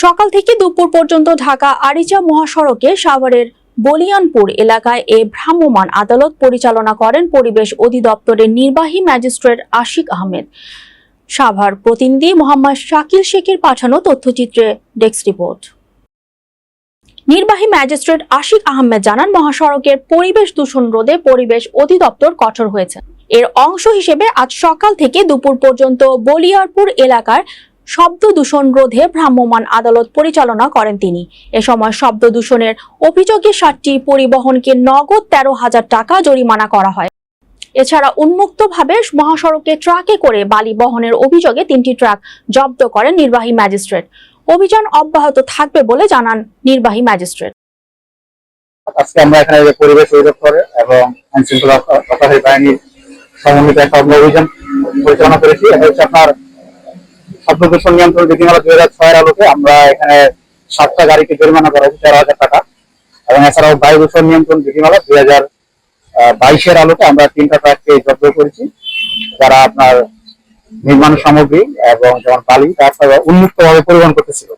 সকাল থেকে দুপুর পর্যন্ত ঢাকা আরিচা মহাসড়কে সাভারের বলিয়ানপুর এলাকায় এ ভ্রাম্যমাণ আদালত পরিচালনা করেন পরিবেশ অধিদপ্তরের নির্বাহী ম্যাজিস্ট্রেট আশিক আহমেদ। সাভার প্রতিনিধি মোহাম্মদ শাকিল শেখের পাঠানো তথ্যচিত্রে ডেস্ক রিপোর্ট। নির্বাহী ম্যাজিস্ট্রেট আশিক আহমেদ জানান, মহাসড়কের পরিবেশ দূষণ রোধে পরিবেশ অধিদপ্তর কঠোর হয়েছে। এর অংশ হিসেবে আজ সকাল থেকে দুপুর পর্যন্ত বলিয়ারপুর এলাকার শব্দ দূষণ রোধে ভ্রাম্যমাণ আদালত পরিচালনা করেন তিনি। এ সময় শব্দ দূষণের অভিযোগে 7টি পরিবহনকে নগদ 13,000 টাকা জরিমানা করা হয়। এছাড়া উন্মুক্তভাবে মহাসড়কে ট্রাকে করে বালি বহনের অভিযোগে 3টি ট্রাক জব্দ করেন নির্বাহী ম্যাজিস্ট্রেট। অভিযান অব্যাহত থাকবে বলে জানান নির্বাহী ম্যাজিস্ট্রেট। আজকে আমরা এখানে পরিবেশ অধিদপ্তর এবং আইন শৃঙ্খলা রক্ষাকারী বাহিনীর সমন্বিত একটা অভিযান পরিচালনা করেছি। এটা হচ্ছে আপনার শব্দ দূষণ নিয়ন্ত্রণ বিধিমালা 2006 আলোকে আমরা এখানে 7টা গাড়িকে জরিমানা করা হয়েছে 13,000 টাকা, এবং এছাড়াও বায়ু দূষণ নিয়ন্ত্রণ বিধিমালা 2022 আলোকে আমরা 3টা ট্রাককে জব্দ করেছি, যারা আপনার নির্মাণ সামগ্রী এবং যেমন বালি তাছাড়া উন্মুক্তভাবে পরিবহন করতেছিল।